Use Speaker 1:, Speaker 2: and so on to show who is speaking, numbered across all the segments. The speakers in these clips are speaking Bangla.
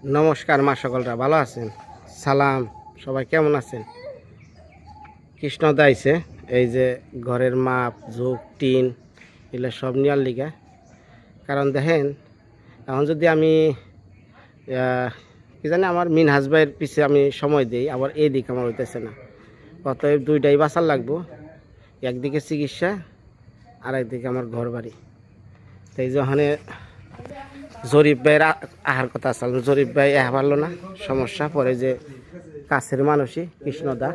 Speaker 1: নমস্কার মা সকলরা ভালো আছেন? সালাম, সবাই কেমন আছেন? কৃষ্ণদা আইছে, এই যে ঘরের মাপ ঝোঁক টিন এগুলো সব নেওয়ার লিগা। কারণ দেখেন, এখন যদি আমি কি জানি আমার মিনহাজ ভাইয়ের পিছে আমি সময় দিই, আবার এই দিক আমার হইতেছে না। অতএব দুইটাই বাঁচার লাগবো, একদিকে চিকিৎসা আর একদিকে আমার ঘর বাড়ি। তাই যখন জরিফ ভাইয়ের আহার কথা আসল, জরিফ ভাই পারলো না, সমস্যা পরে যে কাছের মানুষই কৃষ্ণদা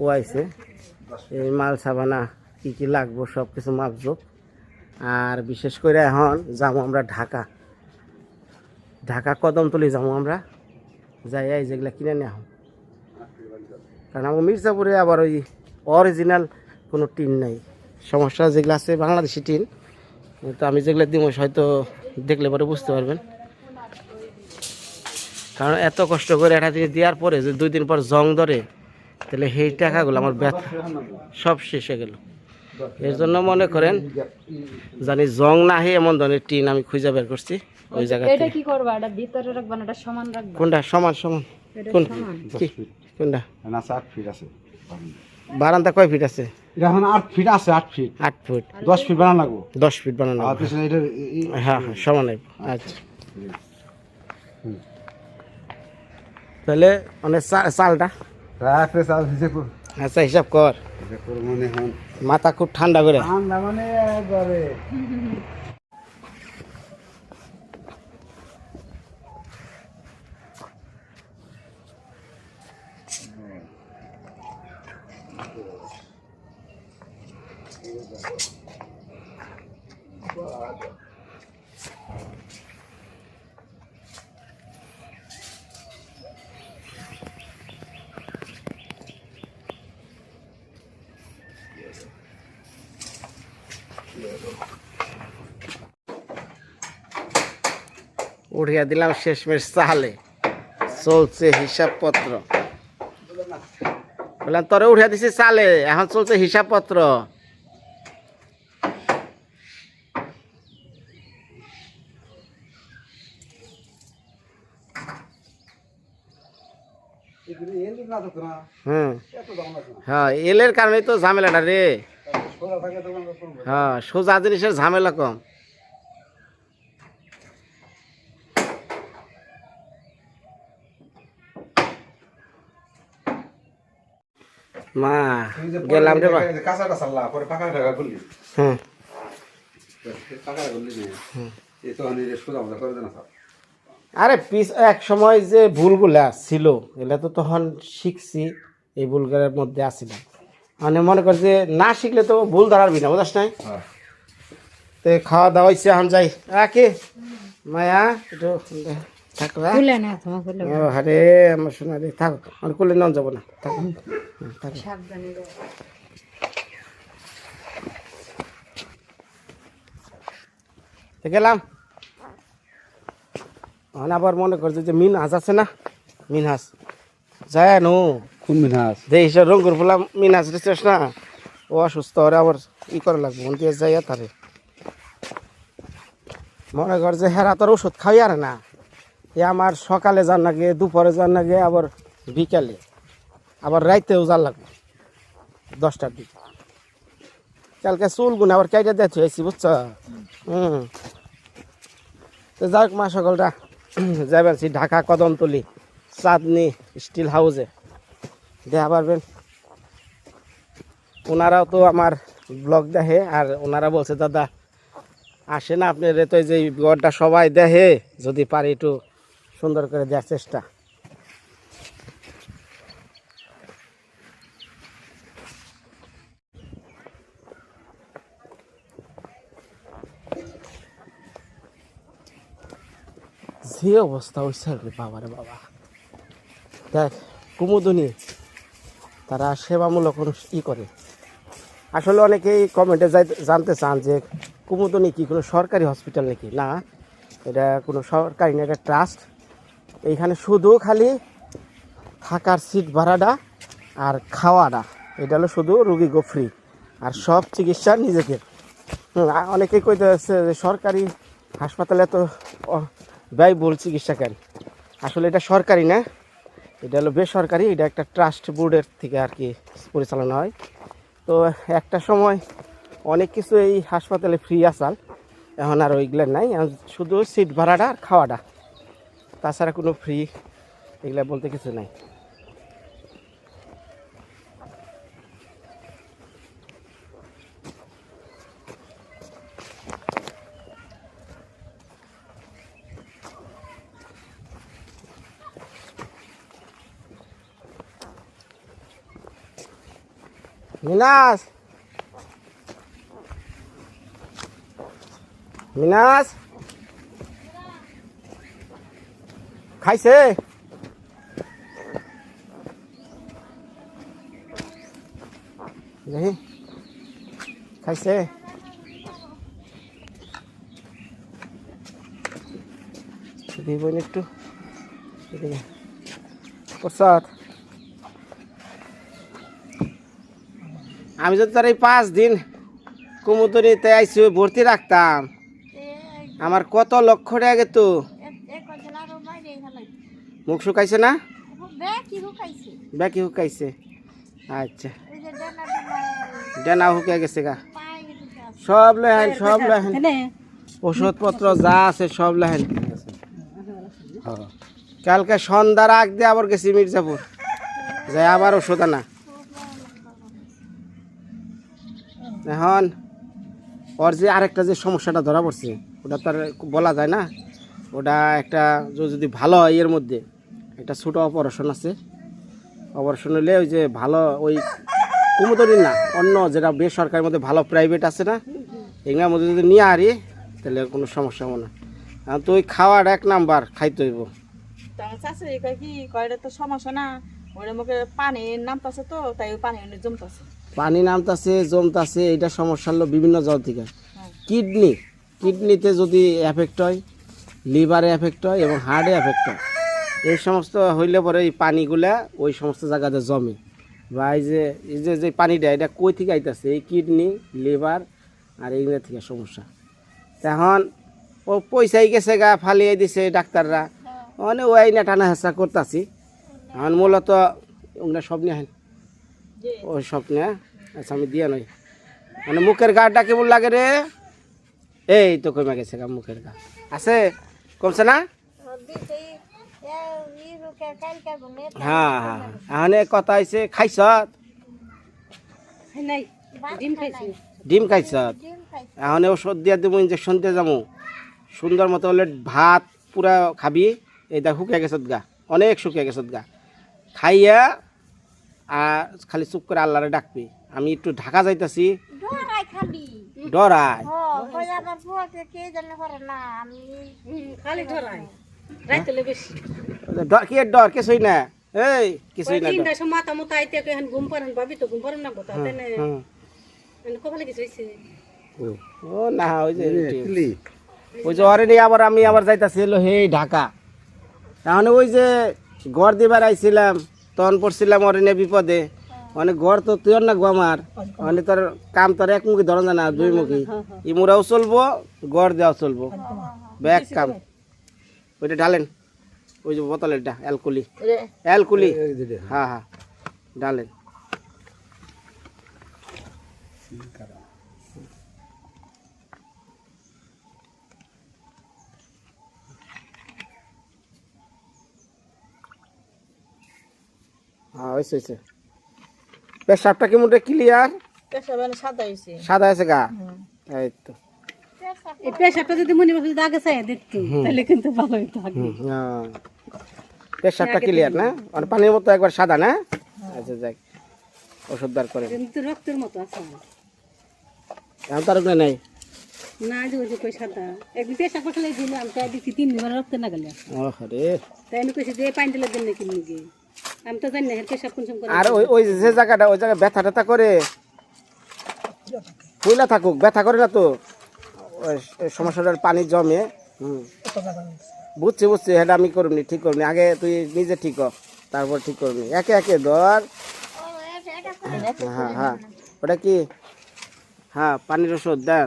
Speaker 1: ও আইছে, এই মাল সাবানা কী কী লাগবো সব কিছু মাপজোক। আর বিশেষ করে এখন যাবো আমরা ঢাকা কদমতলি যাবো আমরা, যাই এই যেগুলো কিনে নেওয়া হোক। কারণ আমার মির্জাপুরে আবার ওই অরিজিনাল কোনো টিন নাই, সমস্যা যেগুলো আছে বাংলাদেশি টিন। তো আমি যেগুলো দিব হয়তো দেখলে পরে বুঝতে পারবেন। কারণ এত কষ্ট করে এটা দিয়ে দেওয়ার পরে যে 2 দিন পর জং ধরে, তাহলে সেই টাকাগুলো আমার ব্যথা সব শেষ হয়ে গেল। এর জন্য মনে করেন জানি জং না হয়ে এমন ধরনের টিন আমি খুঁজে বের করছি ওই জায়গায়।
Speaker 2: এটা কি করবা? এটা ভিতরে রাখবা না, এটা সমান রাখবা?
Speaker 1: কোনটা সমান? কোনটা?
Speaker 3: না 8 ফিট আছে
Speaker 1: বারান্দা কয় ফিট আছে?
Speaker 3: এটা এখন 8 ফিট আছে। 8 ফিট
Speaker 1: 8 ফুট
Speaker 3: 10 ফিট বানানো লাগবো।
Speaker 1: 10 ফিট বানানো
Speaker 3: আর পিছনে এটা
Speaker 1: হ্যাঁ সমান। আচ্ছা, তাহলে মানে চালটা
Speaker 3: রাখলে চাল হিসেব কর।
Speaker 1: আচ্ছা, হিসাব কর।
Speaker 3: মনে হন
Speaker 1: মাথা খুব ঠান্ডা করে।
Speaker 3: ঠান্ডা মানে একবারে
Speaker 1: উঠিয়া দিলাম শেষমেশ চালে, চলছে হিসাবপত্র। বললাম তোরে উঠিয়া দিছি চালে, এখন চলছে হিসাবপত্র। হ্যাঁ, এলের কারণে তো ঝামেলাটা রে। হ্যাঁ, সোজা জিনিসের ঝামেলা কম। মা গেলাম রে বা।
Speaker 3: কাঁচাটা সাল্লা পরে পাকা টাকা করলি।
Speaker 1: হুম,
Speaker 3: পাকা করলি না এই তো আমি সোজা মজা করে দেন স্যার।
Speaker 1: আরে এক সময় যে ভুলগুলা ছিল এগুলা তো তখন শিখছি, এই ভুলগুলোর মধ্যে আসিলাম। মানে মনে কর যে না শিখলে তো ভুল ধরাবি না, বুঝাস নাই? তো খাওয়া দাওয়া হয়েছে, এখন যাই। কে মায়া একটু থাকো। আরে আমার শোনা রে, থাকো, আমার করলে নন যাবো না, থাকো থাকো। গেলাম। আবার মনে করছে যে মিনহাজ আছে না, মিনহাজ যায় নো।
Speaker 3: কোন মিনহাজ?
Speaker 1: দেখ রঙ্গুর ফুলা মিনহাজ রেছিস না, ও অসুস্থ, ওরে আবার ই করে লাগবে, মন দিয়ে যাইয়া তারে মনে কর যে হেরা তোর ওষুধ খাই আর না। এ আমার সকালে যান লাগে, দুপুরে যান লাগে, আবার বিকালে, আবার রাইতেও যান লাগবে 10টার দিকে। কালকে চুলগুলো আবার কেটে দেখতে হয়েছি, বুঝছ? তো যাক মা সকলটা যাবেন ঢাকা কদমতলি চাঁদনি স্টিল হাউসে দেখা পারবেন। ওনারাও তো আমার ব্লগ দেখে, আর ওনারা বলছে দাদা আসে না আপনার তো যে ঘরটা সবাই দেখে, যদি পারি একটু সুন্দর করে দেওয়ার চেষ্টা। যে অবস্থা হয়েছে বাবারে বাবা, দেখ কুমুদুনি তারা সেবামূলক ই করে। আসলে অনেকেই কমেন্টে জানতে চান যে কুমুদুনি কি কোনো সরকারি হসপিটাল নাকি? না, এটা কোনো সরকারি না, এটা ট্রাস্ট। এইখানে শুধু খালি থাকার সিট ভাড়াটা আর খাওয়াটা, এটা হলো শুধু রুগী গো ফ্রি, আর সব চিকিৎসা নিজেকে। অনেকেই কইতে হচ্ছে যে সরকারি হাসপাতালে তো ব্যয়বহুল চিকিৎসা কেন? আসলে এটা সরকারি না, এটা হলো বেসরকারি, এটা একটা ট্রাস্ট বোর্ডের থেকে আর কি পরিচালনা হয়। তো একটা সময় অনেক কিছু এই হাসপাতালে ফ্রি আসাল, এখন আর ওইগুলো নাই, এখন শুধু সিট ভাড়াটা আর খাওয়াটা, তাছাড়া কোনো ফ্রি এগুলা বলতে কিছু নাই। মিনাস, মিনাস খাইছে? দেখি খাইছে? দিব একটু এদিকে প্রসাদ। আমি যদি তার এই 5 দিন কুমুদুনিতে আইসি ভর্তি রাখতাম, আমার কত লক্ষ টাকা গেত। মুখ শুকাইছে না? ব্যাকি হুকাইছে। আচ্ছা, ডানা হুকে গেছে গা। সব লেহেন, সব লেহেন, ওষুধপত্র যা আছে সব লেহেন। কালকে সন্ধ্যার আগ দিয়ে আবার গেছি মির্জাপুর, যাই আবার ওষুধ আনা। এখন ওর যে আরেকটা যে সমস্যাটা ধরা পড়ছে, ওটা তো আর বলা যায় না। ওটা একটা যদি ভালো হয়, এর মধ্যে একটা ছোটো অপারেশন আছে। অপারেশন হলে ওই যে ভালো ওই কুমুদুনি না, অন্য যেটা বেসরকারির মধ্যে ভালো প্রাইভেট আছে না, এগুলোর মধ্যে যদি নিয়ে আরি তাহলে কোনো সমস্যা হবে না। এখন তো ওই খাওয়ার 1 নাম্বার খাইতে হইব।
Speaker 4: কি কয়টা তো সমস্যা না, ওর মুখে পানি নামতাছে তো, তাই পানি জমতাছে।
Speaker 1: পানি নামতাছে, জমতাছে, এটা সমস্যা হলো বিভিন্ন জ্বর থেকে। কিডনিতে যদি এফেক্ট হয়, লিভারে এফেক্ট হয় এবং হার্টে এফেক্ট হয়। এই সমস্ত হইলে পরে এই পানিগুলা ওই সমস্ত জায়গাতে জমে। বা এই যে পানিটা, এটা কই থেকে আইতেছে? এই কিডনি, লিভার আর এইগুলো থেকে সমস্যা। এখন ও পয়সাই গেছে গা, ফালিয়ে দিছে ডাক্তাররা, মানে ওই না টানা হেঁচা করতেছি। এখন মূলত ওগুলো সব নিয়ে ওই সব নিয়ে। আচ্ছা, আমি দিয়ে নই, মানে মুখের গাটা কেমন লাগে রে? এই তো কমে গেছে গা, মুখের গা আছে, কমছে না? হ্যাঁ হ্যাঁ, এখন কথা হয়েছে খাইছ? ডিম খাইছ? এখন ওষুধ দিয়ে দেবো, ইঞ্জেকশন দিয়ে যাবো সুন্দর মতো। হলে ভাত পুরা খাবি। এই দেখ শুকিয়ে গেছত গা, অনেক শুকিয়ে গেছত গা। খাইয়া আর খালি চুপ করে আল্লাহরে ডাকবি। আমি একটু ঢাকা যাইতাছি। ডরায়? কি ডর? কিছুই না, এই কিছুই না। ও না, ওই যে ওরে নিয়ে আবার আমি আবার যাইতাছি হলো হে ঢাকা। তাহলে ওই যে ঘর দিবার আইছিলাম, তখন পড়ছিলাম ওরে নিয়ে বিপদে। মানে ঘর তো তুই না গো আমার, মানে তোর কাম তোর একমুখী ধরন না, 2 মুখী। ইমুরাও চলবো, ঘর দেওয়াও চলবো, ব্যাগ কাম। ওইটা ঢালেন, ওই যে বোতলেরটা অ্যালকুলি, অ্যালকুলি, হ্যাঁ হ্যাঁ ঢালেন। হ্যাঁ হয়েছে। পেশাবটা কেমন রে? ক্লিয়ার? সাদা আছে গা? এই তো।
Speaker 2: পেশাবটা যদি মনে বসে আগে চাই দেখতে, তাহলে কিন্তু ভালো হইতো।
Speaker 1: পেশাবটা ক্লিয়ার না? আর পানির মতো একবার সাদা না? আচ্ছা যাক, ওষুধ বার করে।
Speaker 2: কিন্তু রক্তের মতো আছে
Speaker 1: এখন তার ওখানে নাই
Speaker 2: না, যে ওই যে কই সাদা একদিন পেশাব করলে দিলে আমি তাই দেখছি 3 দিন রক্ত না গেলে।
Speaker 1: ওরে,
Speaker 2: তাই আমি কইছি যে পানি দিলে দেন নাকি নিগে, আমি তো জানি না পেশাব কোন সময় করে।
Speaker 1: আর ওই যে জায়গাটা, ওই জায়গায় ব্যথা ট্যাথা করে ফুলা থাকুক, ব্যথা করে না তো? ওই সমস্যাটার পানি জমে। বুঝছি এটা আমি করবনি, ঠিক করবনি। আগে তুই নিজে ঠিক হ, তারপর ঠিক করবনি। একে একে ধর। হ্যাঁ হ্যাঁ, ওটা কি? হ্যাঁ, পানির ওষুধ দা,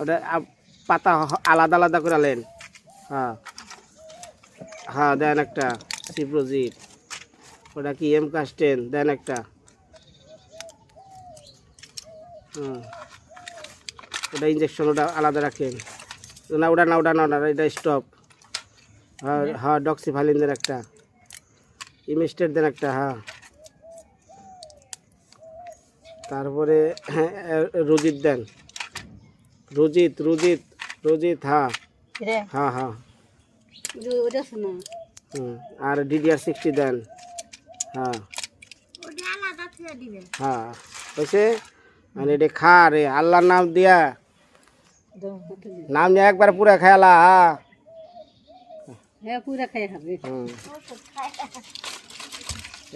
Speaker 1: ওটা পাতা আলাদা আলাদা করে আলেন। হ্যাঁ হ্যাঁ দেন একটা সিপ্রোজিট, ওটা কি এম কাস্টেন দেন একটা। ওটা ইঞ্জেকশন, ওটা আলাদা রাখেন। না ওটা না, ওটা না, ওটা এটা স্টপ। হ্যাঁ হ্যাঁ ডক্সিফাইলিন দেন একটা, ইমিস্টেট দেন একটা। হ্যাঁ তারপরে রুজিত দেন, রুজিত রুজিত রুজিত। হ্যাঁ
Speaker 4: রে
Speaker 1: হ্যাঁ হ্যাঁ।
Speaker 2: ওটা শোনা
Speaker 1: আর DDR-60 দেন। হ্যাঁ হ্যাঁ হয়েছে। মানে এটা খা রে, আল্লাহর নাম দিয়া, নাম নিয়ে একবার পুরা খেয়ালা।
Speaker 2: হ্যাঁ পুরা খাই খাবে।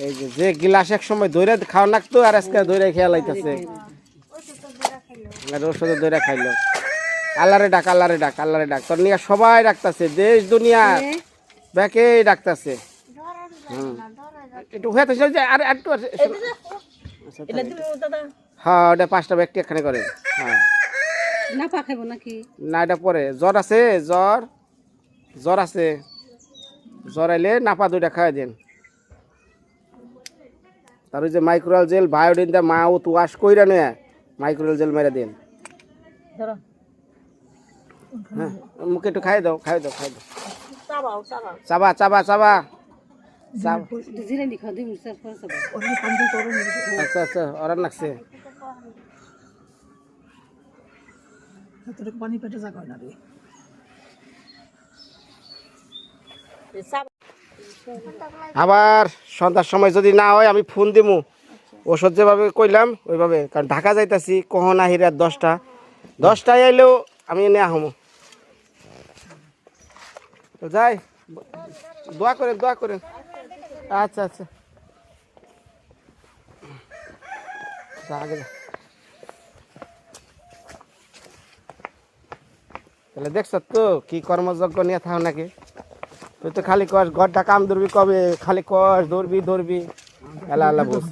Speaker 1: এই যে গিলাস এক সময় ধরে খাওয়া লাগতো, আর আজকে ধরে খেয়াল লাইতেছে, ওষুধে ধরে খাইলো। আল্লাহরে ডাক, আল্লাহরে ডাক, আল্লাহরে ডাক। তোর নিয়ে সবাই ডাকতেছে, দেশ দুনিয়া ব্যাকে ডাকতেছে। একটু হয়ে যে আর একটু
Speaker 4: এটা দিবি দাদা।
Speaker 1: হ্যাঁ ওটা 5টা ব্যক্তি এখানে করে। হ্যাঁ
Speaker 2: না পা খাইব নাকি?
Speaker 1: না এটা পরে জ্বর আছে, জ্বর জ্বর আছে, জ্বর আইলে নাপা 2টা খাওয়াই দেন। তার ওই যে মাইক্রোয়াল জেল বায়োডিন দা মাউথ ওয়াশ কইরা নয়, মাইক্রোয়াল জেল মেরে দেন।
Speaker 4: ধরো
Speaker 1: হ্যাঁ মুখে একটু খাই দাও, খাই দাও, খাই দাও।
Speaker 4: চাবাও চাবাও।
Speaker 1: চাবা চাবা চাবা চাবা।
Speaker 2: জিরা নি খাও দিন স্যার পর সব।
Speaker 1: আচ্ছা আচ্ছা ওরা লাগছে।
Speaker 4: পানি পেটে যা কয় না রে।
Speaker 1: আবার সন্ধ্যার সময় যদি না হয় আমি ফোন দিমু, ওষুধ যেভাবে কইলাম ওইভাবে। কারণ ঢাকা যাইতাছি কখন আহি রাত 10টায় আইলেও আমি এনে আহমু। যাই, দোয়া করেন দোয়া করেন। আচ্ছা আচ্ছা যা আগে যা। তাহলে দেখছ তো কি কর্মযজ্ঞ নিয়ে থাও নাকি? তুই তো খালি কস ঘরটা কাম ধরবি কবে, খালি কস ধরবি ধরবি, এলা এলা বস।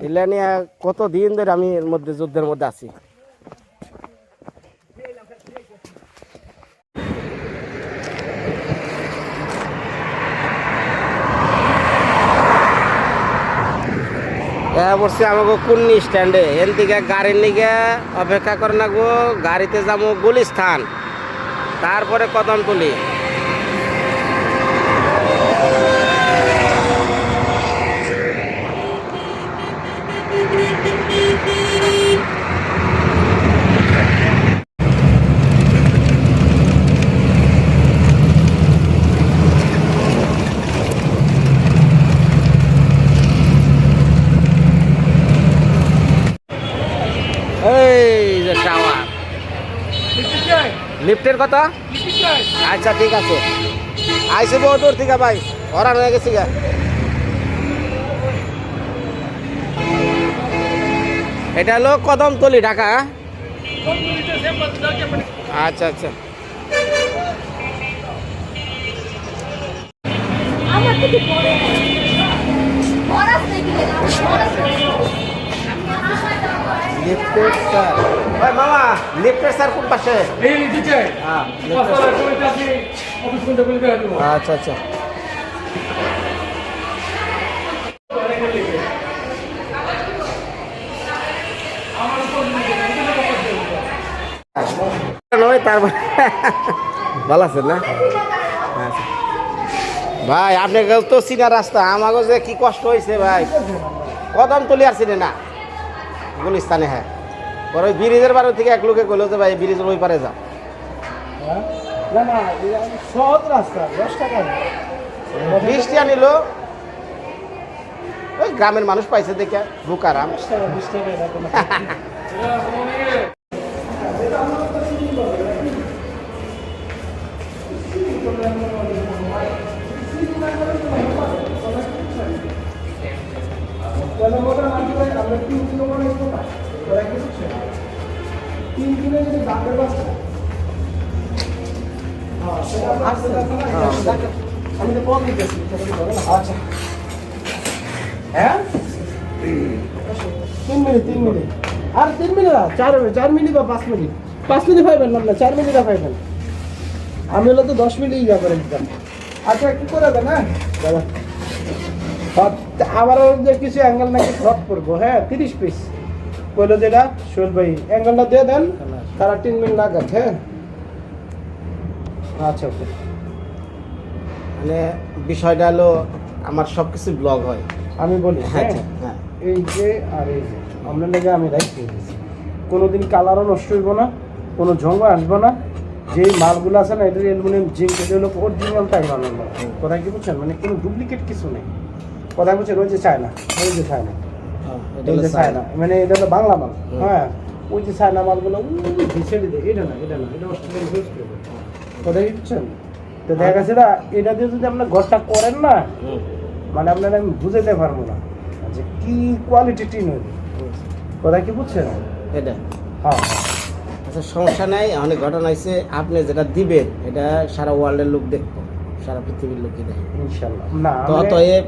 Speaker 1: এলা নিয়ে কত দিন ধরে আমি এর মধ্যে যুদ্ধের মধ্যে আছি। বসছি আমাকে কুন্নি স্ট্যান্ডে, এর দিকে গাড়ির নিকে অপেক্ষা করে রাখবো। গাড়িতে যাবো গুলিস্থান, তারপরে কদমতলি। এই যে টাওয়ার, লিফটের কথা। আচ্ছা ঠিক আছে, আইসে বহু দূর থেকে ভাই, ওরা হয়ে গেছি গা। এটা হলো কদমতলি ঢাকা। আচ্ছা আচ্ছা লিফটের স্যার, ভাই মামা লিফটের স্যার কোন পাশে? হ্যাঁ আচ্ছা আচ্ছা নয় তারপর ভালো আছেন না? আচ্ছা ভাই আপনি তো চিনা রাস্তা, আমাকে যে কি কষ্ট হয়েছে ভাই। কদমতলি আর চিনে না, গুলিস্তানে। হ্যাঁ পরে ওই ব্রিজের বারো থেকে এক লোকে কইলো যে ভাই ব্রিজের ওই পারে যাও।
Speaker 5: সহজ রাস্তা 10 টাকা।
Speaker 1: বৃষ্টি আনিল, ওই গ্রামের মানুষ পাইছে দেখে বুকারাম।
Speaker 5: 20 টাকা এরকম। আমি তো কম দিতেছি। আচ্ছা হ্যাঁ 3 মিনিট আর 3 মিনিট না, 4 মিনিট বা 5 মিনিট। 5 মিনিট পাইবেন না, 4 মিনিট পাইবেন। আমি হলো তো 10 মিনিট ইয়া করে দিতাম। আচ্ছা একটু করে দেন, হ্যাঁ দাদা। আবারও যে কিছু অ্যাঙ্গেল নাকি শর্ট করবো, হ্যাঁ 30 পিস বললো যেটা সোহেল ভাই অ্যাঙ্গেলটা দিয়ে দেন, তারা 3 মিনিট লাগাচ্ছে, হ্যাঁ আচ্ছা ওকে।
Speaker 1: মানে বিষয়টা হলো আমার সব কিছু ব্লগ হয়।
Speaker 5: আমি বলি
Speaker 1: হ্যাঁ
Speaker 5: হ্যাঁ,
Speaker 1: হ্যাঁ
Speaker 5: এই যে আর এই যে আপনার লেগে আমি রাইট দিয়ে দিচ্ছি, কোনোদিন কালারও নষ্ট হইব না, কোনো ঝঙ্গ আসবো না। যে মালগুলো আছে না, এটা অ্যালুমিনিয়াম জিঙ্ক, এটা হলো অরিজিনাল টাইম আনার মাল। কথা কি বুঝছেন, মানে কোনো ডুপ্লিকেট কিছু নেই। কথা বুঝছেন, ওই যে চায়না, ওই যে চায়না,
Speaker 1: এটা
Speaker 5: এই
Speaker 1: হলো
Speaker 5: যে
Speaker 1: সাইন।
Speaker 5: চায়না, মানে এটা হলো বাংলা মাল।
Speaker 1: হুম।
Speaker 5: হ্যাঁ ওই যে চায়না মালগুলো ছেড়ে দেয়, এটা না, এটা না, এটা অস্ট্রেলিয়ান ইউজ করবে। কথা কি বুঝছেন, তো দেখা গেছে না, এটা দিয়ে যদি আপনার ঘরটা করেন না,
Speaker 1: হুম,
Speaker 5: মানে আপনারা আমি বুঝাইতে পারবো না যে কি কোয়ালিটি টিন হইবে।
Speaker 1: হুম।
Speaker 5: কথা কি বুঝছেন?
Speaker 1: এটা
Speaker 5: হ্যাঁ
Speaker 1: আচ্ছা সমস্যা নাই। অনেক ঘটনা হয়েছে, আপনি যেটা দিবেন এটা সারা ওয়ার্ল্ডের লোক দেখবো, সারা পৃথিবীর লোকই দেখে।
Speaker 5: ইনশাল্লাহ। না
Speaker 1: তো অতএব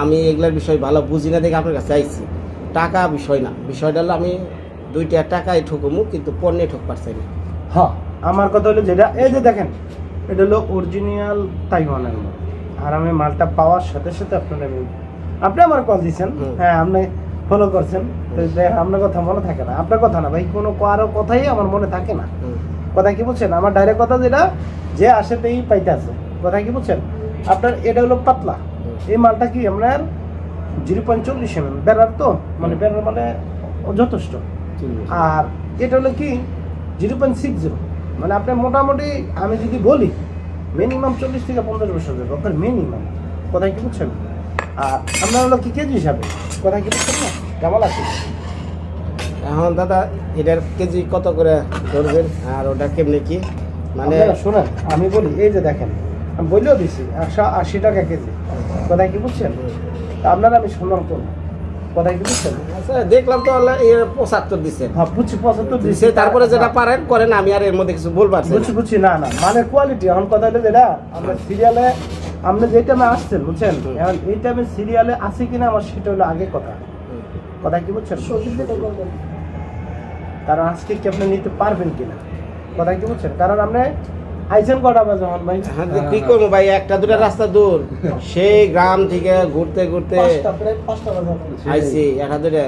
Speaker 1: আমি এগুলোর বিষয় ভালো বুঝি না দেখে আপনার কাছে আইছি। টাকা বিষয় না, বিষয়টা হলো আমি 2টা টাকায় ঠকমু, কিন্তু পণ্যে ঠক পারছি না।
Speaker 5: হ্যাঁ আমার কথা হলো যেটা, এই যে দেখেন এটা হলো অরিজিনাল তাইওয়ানের মাল, আর আমি মালটা পাওয়ার সাথে সাথে আপনি আমার কল দিচ্ছেন,
Speaker 1: হুম।
Speaker 5: হ্যাঁ আপনি ফলো করছেন, তো আপনার কথা মনে থাকে না, আপনার কথা না ভাই, কোনো কারো কথাই আমার মনে থাকে না।
Speaker 1: হুম,
Speaker 5: কথা কি বলছেন, আমার ডাইরেক্ট কথা যেটা, যে আসেতেই পাইতে আছে। কথা কি বলছেন, আপনার এটা হলো পাতলা, এই মালটা কি আপনার 0.40 mm বেড়ার, তো মানে বেড়ার মানে যথেষ্ট। আর এটা হলো কি 0.60, মানে আপনার মোটামুটি আমি যদি বলি মিনিমাম 40 থেকে 50 বছর যাবে আপনার মিনিমাম। কোথায় কি বুঝছেন, আর আপনার হলো কি কেজি হিসাবে, কোথায় কি বুঝছেন না, কেমন আছে।
Speaker 1: এখন দাদা এটার কেজি কত করে ধরবেন, আর ওটা কেমনে কি মানে?
Speaker 5: আপনারা শোনেন আমি বলি, এই যে দেখেন আমি বললেও দিচ্ছি 180 টাকা কেজি। কোথায় কি বুঝছেন, তা আপনারা আমি সম্মান করবো। কোথায় কি বুঝছেন,
Speaker 1: আচ্ছা দেখলাম তো আল্লাহ 75 দিচ্ছেন,
Speaker 5: হ্যাঁ বুঝছি 75
Speaker 1: দিছে, তারপরে যেটা পারেন করেন, আমি আর এর মধ্যে কিছু বলবো না।
Speaker 5: বুঝছি বুঝছি, না না মানে কোয়ালিটি। এখন কথা হলো যেটা আমরা সিরিয়ালে, আপনি যে টাইমে আসছেন বুঝছেন, এখন এই টাইমে সিরিয়ালে আছে কিনা আমার সেটা হলো আগে কথা। কথা কি বুঝছেন, কারণ আজকে কি আপনি নিতে পারবেন কিনা, কথা কি বুঝছেন, কারণ আপনি আইসেন কটা বাজে যখন ভাই,
Speaker 1: হ্যাঁ কি করবো ভাই, একটা দুটা রাস্তা দূর, সেই গ্রাম থেকে ঘুরতে ঘুরতে
Speaker 5: প্রায় 5টা বাজে
Speaker 1: আইছি, একটা দুটা